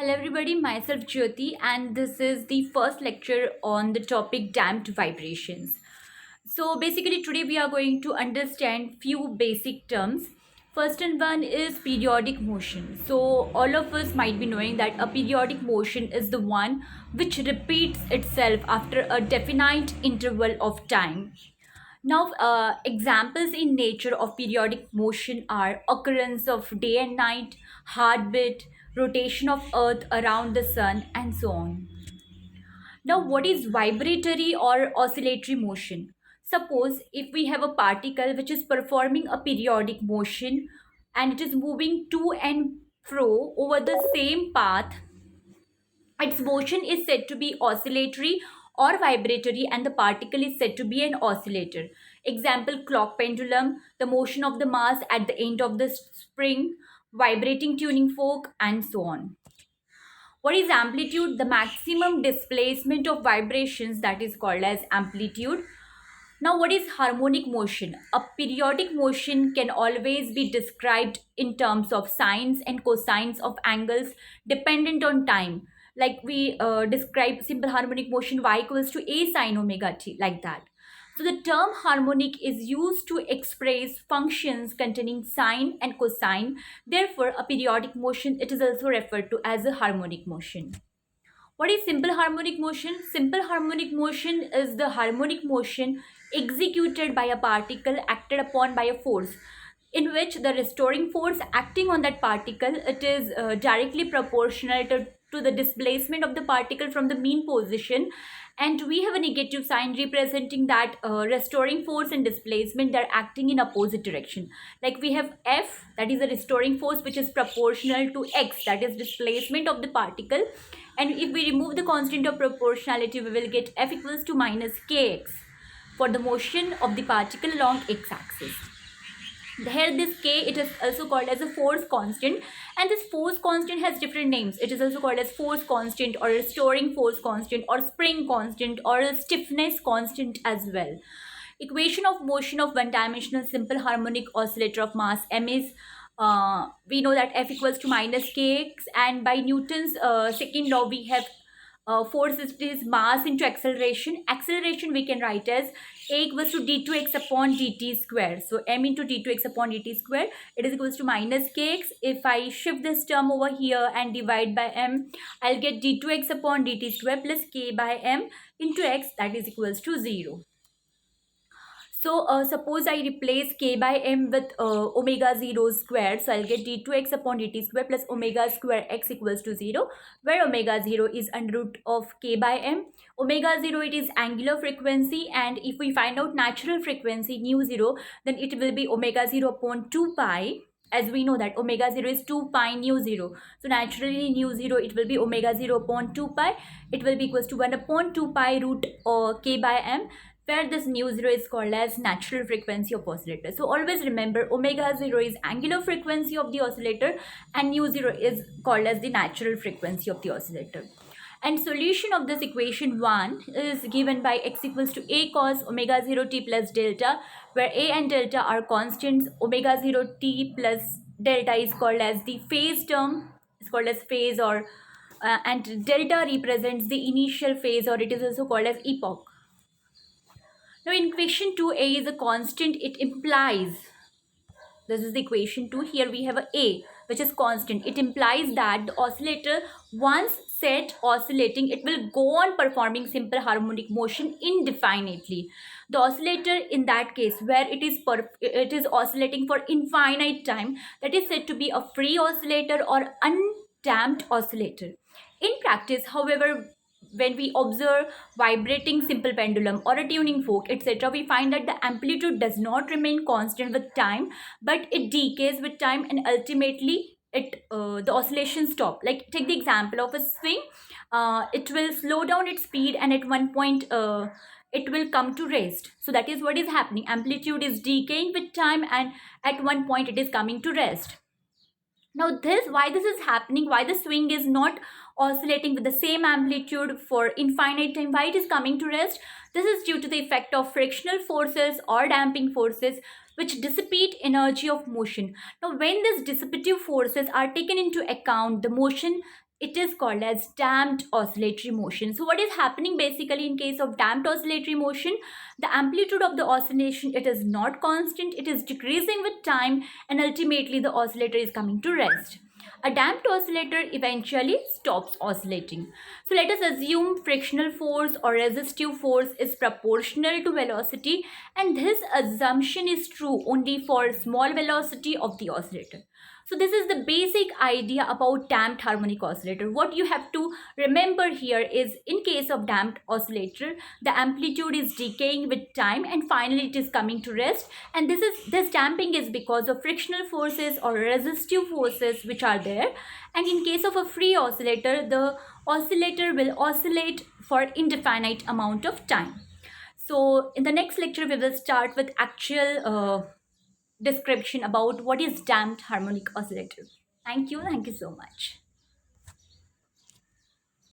Hello everybody, myself Jyoti and this is the first lecture on the topic damped vibrations. So basically today we are going to understand few basic terms. First and one is periodic motion. So all of us might be knowing that a periodic motion is the one which repeats itself after a definite interval of time. Now, examples in nature of periodic motion are occurrence of day and night, heartbeat, rotation of Earth around the sun, and so on. Now, what is vibratory or oscillatory motion? Suppose if we have a particle which is performing a periodic motion and it is moving to and fro over the same path, its motion is said to be oscillatory or vibratory, and the particle is said to be an oscillator. Example, clock pendulum, the motion of the mass at the end of the spring, vibrating tuning fork, and so on. What is amplitude? The maximum displacement of vibrations, that is called as amplitude. Now, what is harmonic motion? A periodic motion can always be described in terms of sines and cosines of angles dependent on time. Like we describe simple harmonic motion y equals to a sine omega t, like that. So the term harmonic is used to express functions containing sine and cosine. Therefore, a periodic motion, it is also referred to as a harmonic motion. What is simple harmonic motion? Simple harmonic motion is the harmonic motion executed by a particle acted upon by a force, in which the restoring force acting on that particle, it is directly proportional to the displacement of the particle from the mean position, and we have a negative sign representing that restoring force and displacement, they're acting in opposite direction. Like we have F, that is a restoring force which is proportional to X, that is displacement of the particle, and if we remove the constant of proportionality, we will get F equals to minus kx for the motion of the particle along x-axis. Here this k, it is also called as a force constant, and this force constant has different names. It is also called as force constant or restoring force constant or spring constant or a stiffness constant as well. Equation of motion of one-dimensional simple harmonic oscillator of mass m is, we know that F equals to minus kx, and by Newton's second law we have force is mass into acceleration. Acceleration we can write as a equals to d2x upon dt square. So m into d2x upon dt square, it is equals to minus kx. If I shift this term over here and divide by m, I'll get d2x upon dt square plus k by m into x, that is equals to 0. So suppose I replace k by m with omega 0 square. So I'll get d2x upon dt square plus omega square x equals to 0, where omega 0 is under root of k by m. Omega 0, it is angular frequency, and if we find out natural frequency nu 0, then it will be omega 0 upon 2 pi. As we know that omega 0 is 2 pi nu 0. So naturally nu 0, it will be omega 0 upon 2 pi. It will be equals to 1 upon 2 pi root k by m, where this nu 0 is called as natural frequency of oscillator. So always remember, omega 0 is angular frequency of the oscillator and nu 0 is called as the natural frequency of the oscillator. And solution of this equation 1 is given by x equals to a cos omega 0 t plus delta, where a and delta are constants. Omega 0 t plus delta is called as the phase term, it's called as phase, or and delta represents the initial phase, or it is also called as epoch. Now in equation 2a is a constant, it implies, this is the equation 2, here we have a which is constant. It implies that the oscillator, once set oscillating, it will go on performing simple harmonic motion indefinitely. The oscillator in that case, where it is oscillating for infinite time, that is said to be a free oscillator or undamped oscillator. In practice, however, when we observe vibrating simple pendulum or a tuning fork, etc., we find that the amplitude does not remain constant with time, but it decays with time, and ultimately the oscillation stop. Like take the example of a swing, it will slow down its speed, and at one point it will come to rest. So that is what is happening. Amplitude is decaying with time, and at one point it is coming to rest. Now why this is happening, why the swing is not oscillating with the same amplitude for infinite time, why it is coming to rest, this is due to the effect of frictional forces or damping forces which dissipate energy of motion. Now when these dissipative forces are taken into account, the motion it is called as damped oscillatory motion. So what is happening basically in case of damped oscillatory motion? The amplitude of the oscillation, it is not constant, it is decreasing with time, and ultimately the oscillator is coming to rest. A damped oscillator eventually stops oscillating. So let us assume frictional force or resistive force is proportional to velocity, and this assumption is true only for small velocity of the oscillator. So this is the basic idea about damped harmonic oscillator. What you have to remember here is, in case of damped oscillator, the amplitude is decaying with time and finally it is coming to rest. And this damping is because of frictional forces or resistive forces which are there. And in case of a free oscillator, the oscillator will oscillate for indefinite amount of time. So in the next lecture, we will start with actual description about what is damped harmonic oscillator. Thank you so much.